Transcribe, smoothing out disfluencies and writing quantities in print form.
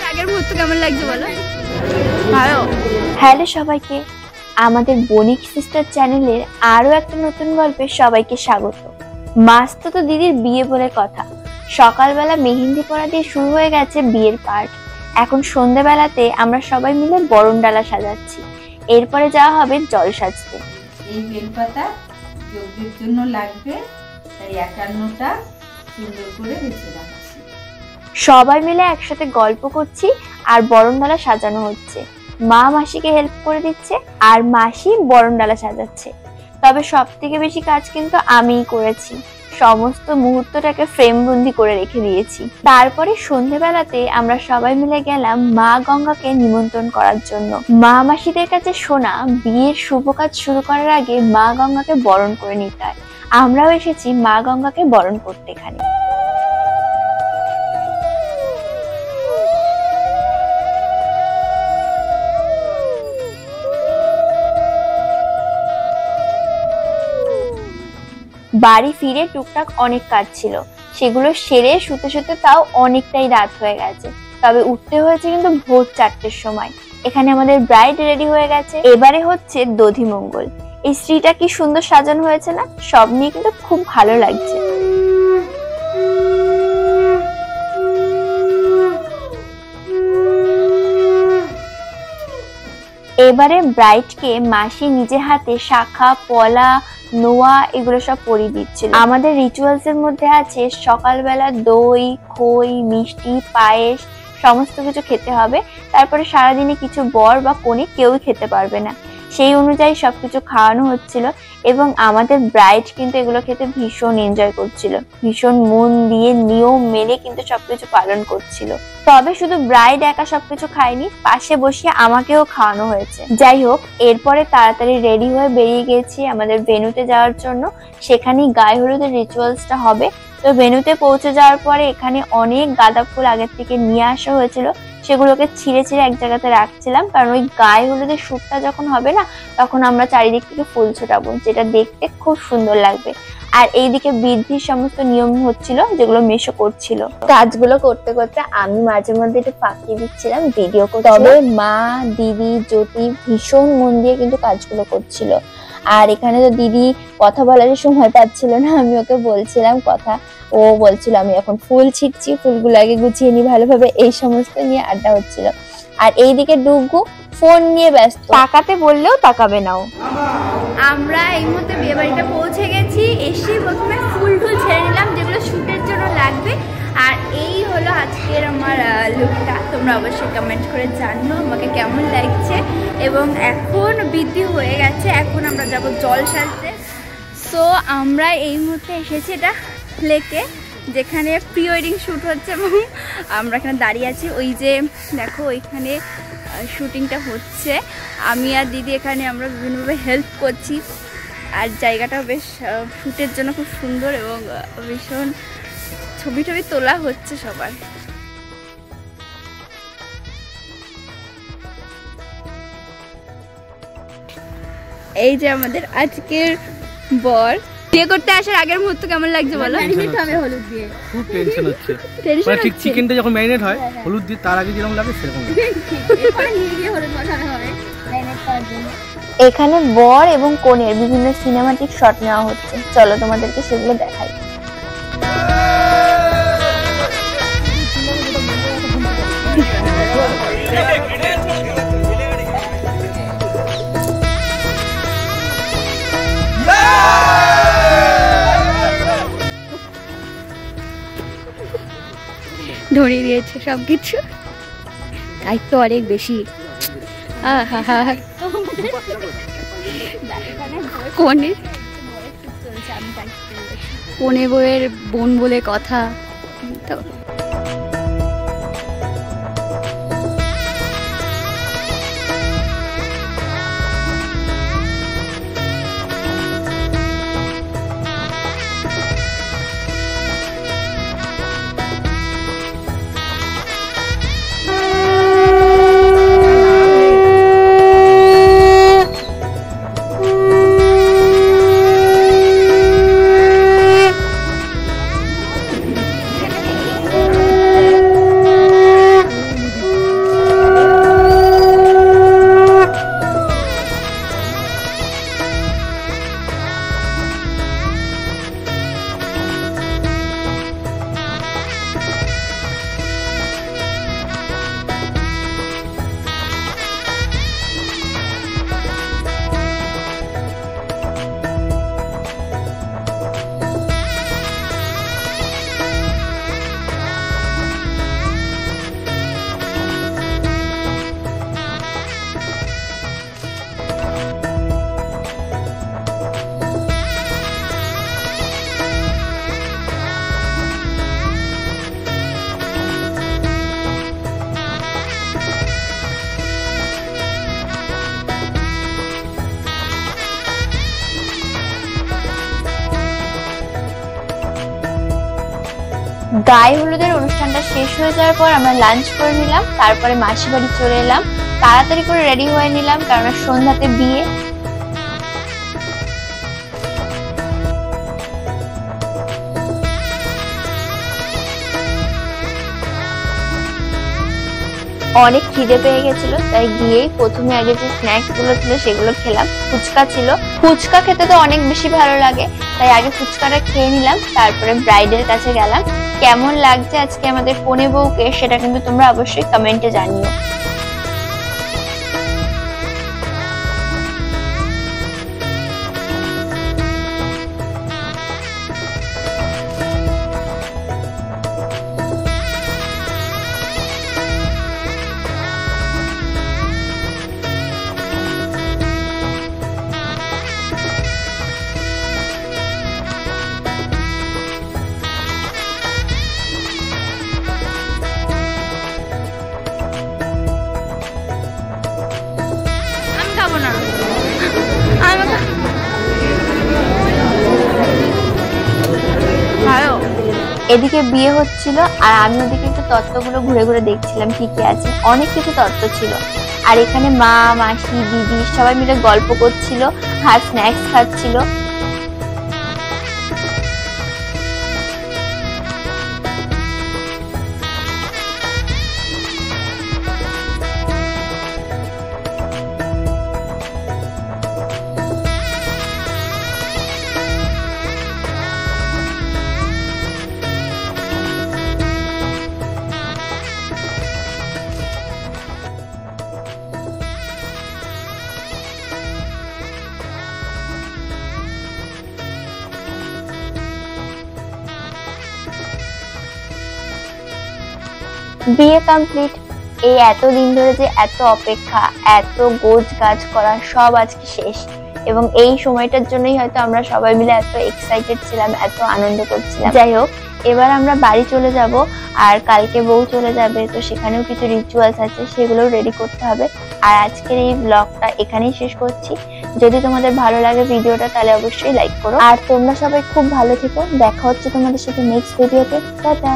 আগের মুহূর্ত কেমন লাগছে বলো? ভালো। হ্যালো সবাইকে, আমাদের বণিক সিস্টার চ্যানেলের আরো একটা নতুন গল্পে সবাইকে স্বাগত। মাস্তো তো দিদির বিয়ে বলে কথা। সকালবেলা মেহেন্দি পরা দিয়ে শুরু হয়ে গেছে বিয়ের পার্ট। এখন সন্ধ্যাবেলাতে আমরা সবাই মিলে বরণ ডালা সাজাচ্ছি। এরপরে যাওয়া হবে জল সাজতে। এই বেলপাতা যজ্ঞের জন্য লাগবে, তাই 51টা সুন্দর করে বেছে রাখছি। সবাই মিলে একসাথে গল্প করছি আর বরণ ডালা সাজানো হচ্ছে। মা মাসিকে হেল্প করে দিচ্ছে আর মাসি বরণ ডালা সাজাচ্ছে। তবে সব থেকে বেশি কাজ কিন্তু আমিই করেছি। সমস্ত মুহূর্তটাকে ফ্রেম বন্দি করে রেখে দিয়েছি। তারপরে সন্ধ্যেবেলাতে আমরা সবাই মিলে গেলাম মা গঙ্গাকে নিমন্ত্রণ করার জন্য। মা মাসিদের কাছে শোনা বিয়ের শুভ কাজ শুরু করার আগে মা গঙ্গাকে বরণ করে নিতে হয়। আমরাও এসেছি মা গঙ্গাকে বরণ করতে এখানে। বাড়ি ফিরে টুকটাক অনেক কাজ ছিল, সেগুলো সেরে শুতে শুতে তাও অনেকটাই রাত হয়ে গেছে। তবে উঠতে হয়েছে কিন্তু ভোর 4টের সময়। এখানে আমাদের ব্রাইড রেডি হয়ে গেছে। এবারে হচ্ছে দধিমঙ্গল। এই শ্রীটা কি সুন্দর সাজানো হয়েছে না? সব নিয়ে কিন্তু খুব ভালো লাগছে। এবারে ব্রাইডকে মাসি নিজে হাতে শাখা, পলা, নোয়া এগুলো সব পরিয়ে দিচ্ছিল। আমাদের রিচুয়ালস এর মধ্যে আছে সকালবেলা দই, খই, মিষ্টি, পায়েস সমস্ত কিছু খেতে হবে। তারপরে সারাদিনে কিছু বর বা কনে কেউই খেতে পারবে না। সেই অনুযায়ী সবকিছু খাওয়ানো হচ্ছিল এবং আমাদের ব্রাইড কিন্তু এগুলো খেতে ভীষণ এনজয় করছিল। ভীষণ মন দিয়ে নিয়ম মেনে কিন্তু সবকিছু পালন করছিল। তবে শুধু ব্রাইড একা সবকিছু খায়নি, পাশে বসিয়ে আমাকেও খাওয়ানো হয়েছে। যাই হোক, এরপরে তাড়াতাড়ি রেডি হয়ে বেরিয়ে গেছি আমাদের ভেন্যুতে যাওয়ার জন্য। সেখানেই গায়ে হলুদের রিচুয়ালসটা হবে। তো ভেন্যুতে পৌঁছে যাওয়ার পরে এখানে অনেক গাঁদা ফুল আগের থেকে নিয়ে আসা হয়েছিল। সেগুলোকে ছিঁড়ে ছিঁড়ে এক জায়গাতে রাখছিলাম, কারণ ওই গায়ে হলুদের শ্যুটটা যখন হবে না, তখন আমরা চারিদিক থেকে ফুল ছোটাবো, যেটা দেখতে খুব সুন্দর লাগবে। আর এইদিকে বৃদ্ধির সমস্ত নিয়ম হচ্ছিল, যেগুলো মেশো করছিল। কাজগুলো করতে করতে আমি মাঝে মধ্যে একটু ফাঁকি দিচ্ছিলাম, ভিডিও করতে। তবে মা, দিদি, জ্যোতি ভীষণ মন দিয়ে কিন্তু কাজগুলো করছিল। আর এখানে তো দিদি কথা বলার সময় পাচ্ছিল না, আমি ওকে বলছিলাম কথা। ও বলছিল আমি এখন ফুল ছিটছি, ফুলগুলো আগে গুছিয়ে নি ভালোভাবে, এই সমস্ত নিয়ে আড্ডা হচ্ছিল। আর এইদিকে ডুগু ফোন নিয়ে ব্যস্ত, তাকাতে বললেও তাকাবে না ও। আমরা এই মুহূর্তে বিয়ে বাড়িতে পৌঁছে গেছি। এসে প্রথমে ফুল টুল ছেড়ে নিলাম, যেগুলো শ্যুটের জন্য লাগবে। আর এই হলো আজকের আমার লুকটা। তোমরা অবশ্যই কমেন্ট করে জানো আমাকে কেমন লাগছে। এবং এখন বৃদ্ধি হয়ে গেছে, এখন আমরা যাব জল সাজতে। সো আমরা এই মুহূর্তে এসেছি এটা লেকে, যেখানে প্রি ওয়েডিং শ্যুট হচ্ছে এবং আমরা এখানে দাঁড়িয়ে আছি। ওই যে দেখো ওইখানে শুটিংটা হচ্ছে। আমি আর দিদি এখানে আমরা বিভিন্নভাবে হেল্প করছি। আর জায়গাটাও বেশ শ্যুটের জন্য খুব সুন্দর এবং ভীষণ ছবি টবি তোলা হচ্ছে সবার। এই যে আমাদের আজকের বর। বিয়ে করতে আসার আগের মুহূর্ত কেমন লাগছে বলো? ম্যারিনেট হবে হলুদ দিয়ে। খুব টেনশন হচ্ছে। মানে ঠিক চিকেনটা যখন ম্যারিনেট হয় হলুদ দিয়ে, তার আগে যেরকম লাগে সেরকম লাগে। এখানে নিয়ে গিয়ে হলুদ বসানো হবে ম্যারিনেট করার জন্য। এখানে বর এবং কনের বিভিন্ন সিনেমাটিক শট নেওয়া হচ্ছে। চলো তোমাদেরকে সেগুলো দেখাই। ধরিয়ে দিয়েছে সবকিছু, দায়িত্ব অনেক বেশি। কনে বউয়ের বোন বলে কথা। তো গায়ে হলুদের অনুষ্ঠানটা শেষ হয়ে যাওয়ার পর আমরা লাঞ্চ করে নিলাম, তারপরে মাসি বাড়ি চলে এলাম। তাড়াতাড়ি করে রেডি হয়ে নিলাম কারণ সন্ধ্যাতে বিয়ে। অনেক খিদে পেয়ে গেছিল, তাই গিয়েই প্রথমে আগে যে স্ন্যাক্স গুলো ছিল সেগুলো খেলাম। ফুচকা ছিল, ফুচকা খেতে তো অনেক বেশি ভালো লাগে, তাই আগে ফুচকাটা খেয়ে নিলাম, তারপরে ব্রাইডের কাছে গেলাম। কেমন লাগছে আজকে আমাদের কনে বউকে সেটা কিন্তু তোমরা অবশ্যই কমেন্টে জানিও। এদিকে বিয়ে হচ্ছিল আর আমি ওদিকে একটু তত্ত্বগুলো ঘুরে ঘুরে দেখছিলাম কি কি আছে। অনেক কিছু তত্ত্ব ছিল আর এখানে মা, মাসি, দিদি সবাই মিলে গল্প করছিল আর স্ন্যাক্স খাচ্ছিল। বিয়ে কমপ্লিট। এই এতদিন ধরে যে এত অপেক্ষা, এত গোছ গাছ করা সব আজকে শেষ, এবং এই সময়টার জন্যই হয়তো আমরা সবাই মিলে এত এক্সাইটেড ছিলাম, এত আনন্দ করছিলাম। যাই হোক, এবার আমরা বাড়ি চলে যাব আর কালকে বউ চলে যাবে, তো সেখানেও কিছু রিচুয়ালস আছে, সেগুলোও রেডি করতে হবে। আর আজকের এই ব্লগটা এখানেই শেষ করছি। যদি তোমাদের ভালো লাগে ভিডিওটা তাহলে অবশ্যই লাইক করো, আর তোমরা সবাই খুব ভালো থেকো। দেখা হচ্ছে তোমাদের সাথে নেক্সট ভিডিওতে। টাটা।